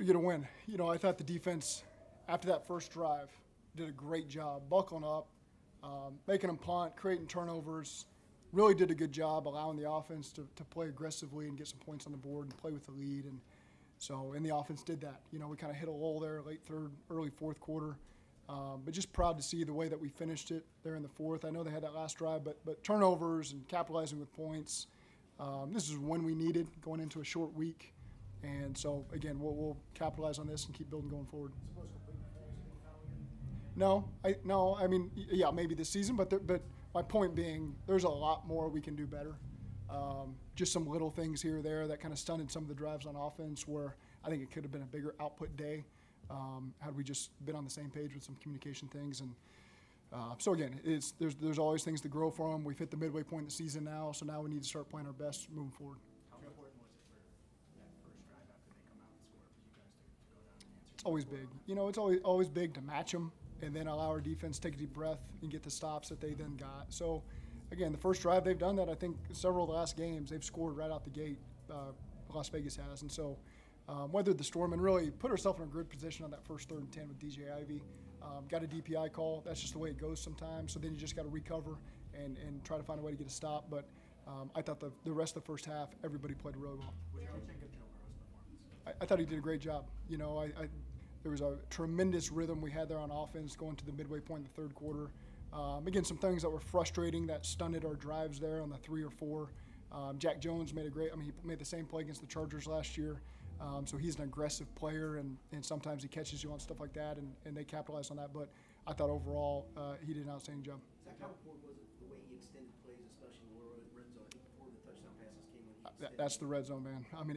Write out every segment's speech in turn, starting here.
get a win. I thought the defense, after that first drive, did a great job buckling up, making them punt, creating turnovers. Really did a good job allowing the offense to play aggressively and get some points on the board and play with the lead. And the offense did that. We kind of hit a lull there, late third, early fourth quarter. But just proud to see the way that we finished it there in the fourth. I know they had that last drive, but turnovers and capitalizing with points. This is when we needed going into a short week. And so, again, we'll capitalize on this and keep building going forward. No, I mean, yeah, maybe this season, but my point being, there's a lot more we can do better. Just some little things here or there that kind of stunted some of the drives on offense where I think it could have been a bigger output day had we just been on the same page with some communication things. And so, again, there's always things to grow from. We've hit the midway point in the season now, so now we need to start playing our best moving forward. How important was it for that first drive after they come out and score for you guys to go down and answer? It's always big. It's always big to match them and then allow our defense to take a deep breath and get the stops that they then got. So, again, the first drive, they've done that. I think several of the last games, they've scored right out the gate, Las Vegas has. And so weathered the storm and really put ourselves in a good position on that first 3rd and 10 with DJ Ivey. Got a DPI call. That's just the way it goes sometimes. So then you just got to recover and try to find a way to get a stop. But I thought the rest of the first half, everybody played really well. What did you think of Joe Burrow's performance? I thought he did a great job. There was a tremendous rhythm we had there on offense going to the midway point in the third quarter. Again, some things that were frustrating that stunted our drives there on the 3 or 4. Jack Jones made he made the same play against the Chargers last year. So he's an aggressive player, and sometimes he catches you on stuff like that, and they capitalized on that. But I thought overall he did an outstanding job. Zach, how important was it the way he extended plays, especially in the red zone? I think before the touchdown passes came when he extended. That's the red zone, man. I mean,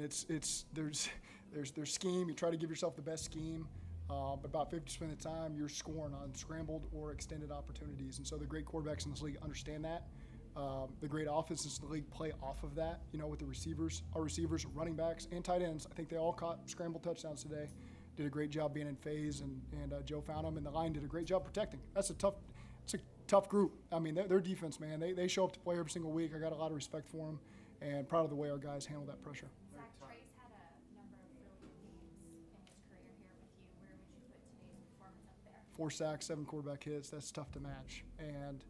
there's scheme. You try to give yourself the best scheme. But about 50% of the time, you're scoring on scrambled or extended opportunities. And so the great quarterbacks in this league understand that. The great offenses in the league play off of that, with the receivers. Our receivers, running backs, and tight ends, I think they all caught scrambled touchdowns today. Did a great job being in phase, and Joe found them, and the line did a great job protecting. It's a tough group. I mean, their defense, man, they show up to play every single week. I got a lot of respect for them, and proud of the way our guys handle that pressure. Zac, Trey's had a number of really good games in his career here with you. Where would you put today's performance up there? 4 sacks, 7 quarterback hits. That's tough to match. And,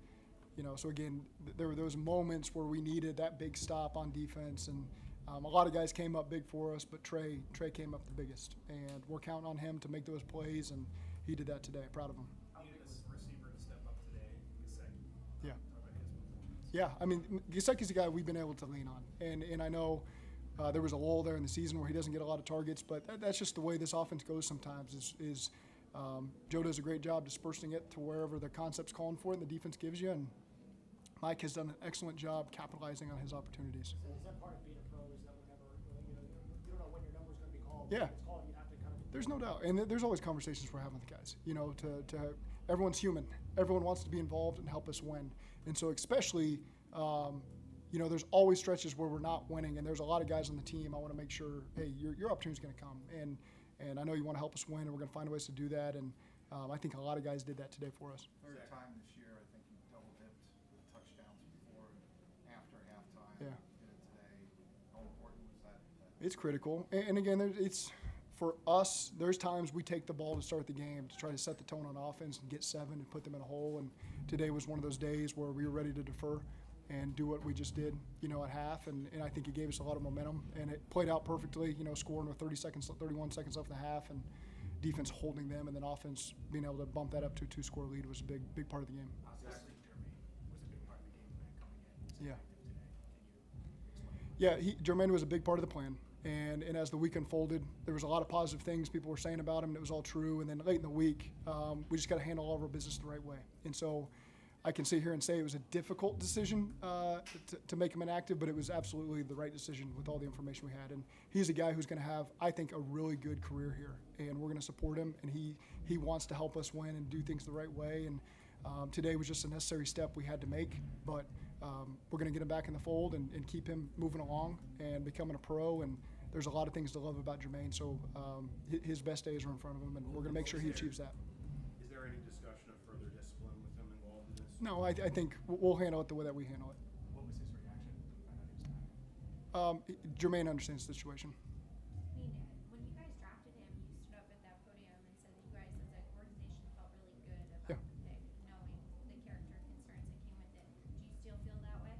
so again, there were those moments where we needed that big stop on defense. And a lot of guys came up big for us, but Trey came up the biggest. And we're counting on him to make those plays, and he did that today. Proud of him. How did this receiver to step up today, Gesicki? Yeah. Talk about his performance. Yeah, I mean, Gesicki's a guy we've been able to lean on. And I know there was a lull there in the season where he doesn't get a lot of targets, but that's just the way this offense goes sometimes is Joe does a great job dispersing it to wherever the concept's calling for it and the defense gives you. And Mike has done an excellent job capitalizing on his opportunities. So is that part of being a pro? Is that whenever you don't know when your number's going to be called? Yeah. When it's called, you have to kind of. There's no doubt, and there's always conversations we're having with the guys. Everyone's human. Everyone wants to be involved and help us win, and so especially, there's always stretches where we're not winning, and there's a lot of guys on the team. I want to make sure, hey, your opportunity's going to come, and I know you want to help us win, and we're going to find ways to do that, and I think a lot of guys did that today for us. Third time this year, I think you double-dipped with touchdowns before and after halftime. Yeah. Today, how important was that? It's critical, and again, it's for us. There's times we take the ball to start the game to try to set the tone on offense and get 7 and put them in a hole. And today was one of those days where we were ready to defer and do what we just did, at half. And I think it gave us a lot of momentum, and it played out perfectly. Scoring with 31 seconds left in the half, and defense holding them, and then offense being able to bump that up to a 2-score lead was a big part of the game. Obviously, Jermaine was a big part of the game plan coming in. Yeah. Today. Can you explain? Yeah, Jermaine was a big part of the plan. And as the week unfolded, there was a lot of positive things people were saying about him, and it was all true. And then late in the week, we just got to handle all of our business the right way. And so I can sit here and say it was a difficult decision to make him inactive, but it was absolutely the right decision with all the information we had. And he's a guy who's going to have, I think, a really good career here. And we're going to support him, and he wants to help us win and do things the right way. And today was just a necessary step we had to make, but we're going to get him back in the fold and keep him moving along and becoming a pro. And there's a lot of things to love about Jermaine, so his best days are in front of him, and we're going to make sure he achieves that. Is there any discussion of further discipline with him involved in this? No, I think we'll handle it the way that we handle it. What was his reaction when you found out he was not? Jermaine understands the situation. I mean, when you guys drafted him,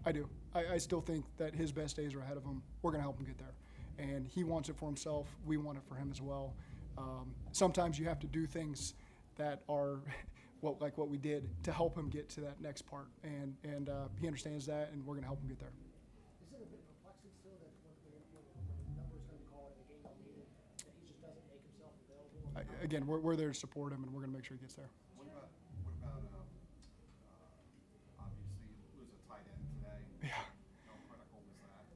I do. I still think that his best days are ahead of him. We're going to help him get there. And he wants it for himself. We want it for him as well. Sometimes you have to do things that are like what we did to help him get to that next part. And he understands that, and we're going to help him get there. Is it a bit perplexing still that when the number is going to be called and the game don't need it, that he just doesn't make himself available? Again, we're there to support him, and we're going to make sure he gets there. What about obviously you lose a tight end today? Yeah. How critical was that?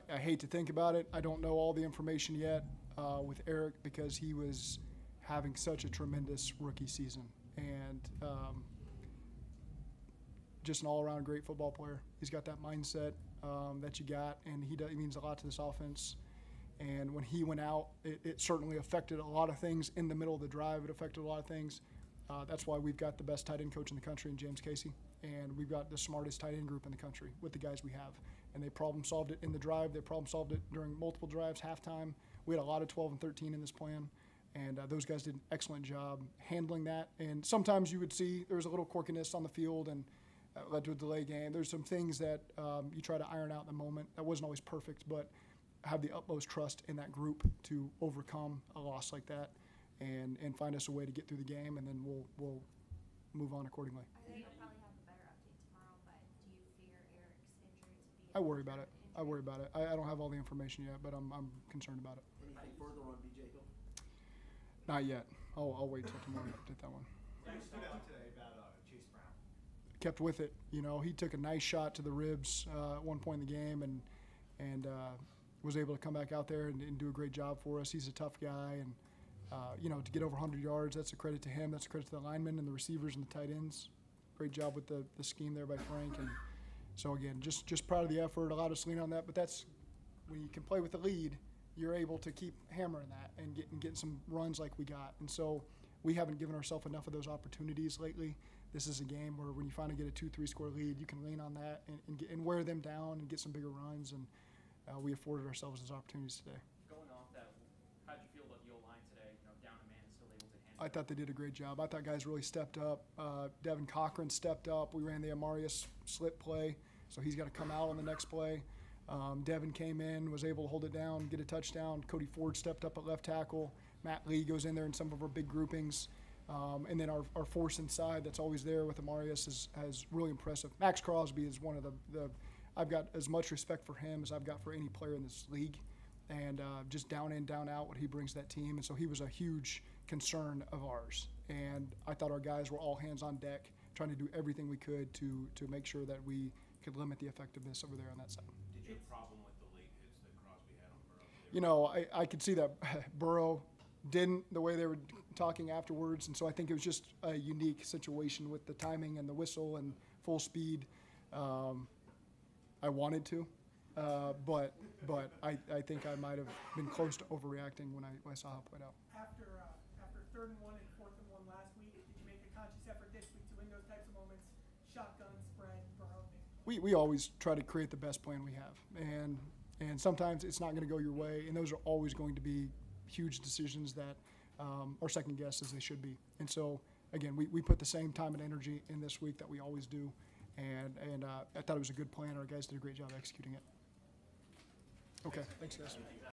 I hate to think about it. I don't know all the information yet with Eric because he was having such a tremendous rookie season. And just an all-around great football player. He's got that mindset that you got, and he means a lot to this offense. And when he went out, it certainly affected a lot of things in the middle of the drive. It affected a lot of things. That's why we've got the best tight end coach in the country in James Casey, and we've got the smartest tight end group in the country with the guys we have. And they problem-solved it in the drive. They problem-solved it during multiple drives, halftime. We had a lot of 12 and 13 in this plan, and those guys did an excellent job handling that. And sometimes you would see there was a little quirkiness on the field and led to a delay game. There's some things that you try to iron out in the moment. That wasn't always perfect, but I have the utmost trust in that group to overcome a loss like that and find us a way to get through the game, and then we'll move on accordingly. I think you'll probably have a better update tomorrow, but do you fear Eric's injury to be? I worry about it. I don't have all the information yet, but I'm concerned about it. Anything further on B.J. Hill? Not yet. I'll wait till tomorrow to update that one. You stood out today about Chase Brown. Kept with it. You know, he took a nice shot to the ribs at one point in the game and was able to come back out there and do a great job for us. He's a tough guy, and you know, to get over 100 yards, that's a credit to him. That's a credit to the linemen and the receivers and the tight ends. Great job with the scheme there by Frank. And so again, just proud of the effort. Allowed us to lean on that, but that's when you can play with the lead, you're able to keep hammering that and getting some runs like we got. And so we haven't given ourselves enough of those opportunities lately. This is a game where when you finally get a 2-3 score lead, you can lean on that and wear them down and get some bigger runs. And we afforded ourselves those opportunities today. Going off that, how'd you feel about the O-line today? You know, down a man, still able to handle I thought they did a great job. I thought guys really stepped up. Devin Cochran stepped up. We ran the Amarius slip play, so he's got to come out on the next play. Devin came in, was able to hold it down, get a touchdown. Cody Ford stepped up at left tackle. Matt Lee goes in there in some of our big groupings. And then our force inside that's always there with Amarius is really impressive. Max Crosby is one of the I've got as much respect for him as I've got for any player in this league. And just down in, down out, what he brings to that team. And so he was a huge concern of ours. And I thought our guys were all hands on deck, trying to do everything we could to make sure that we could limit the effectiveness over there on that side. Did you have a problem with the late hits that Crosby had on Burrow? You know, I could see that Burrow didn't, the way they were talking afterwards. And so I think it was just a unique situation with the timing and the whistle and full speed. I wanted to, but I think I might have been close to overreacting when I saw how it played out. After 3rd and 1 and 4th and 1 last week, did you make a conscious effort this week to win those types of moments? Shotgun, spread, Burrow? We always try to create the best plan we have, and sometimes it's not going to go your way, and those are always going to be huge decisions that are second guessed as they should be. And so again, we put the same time and energy in this week that we always do. And I thought it was a good plan. Our guys did a great job executing it. Okay, thanks, guys.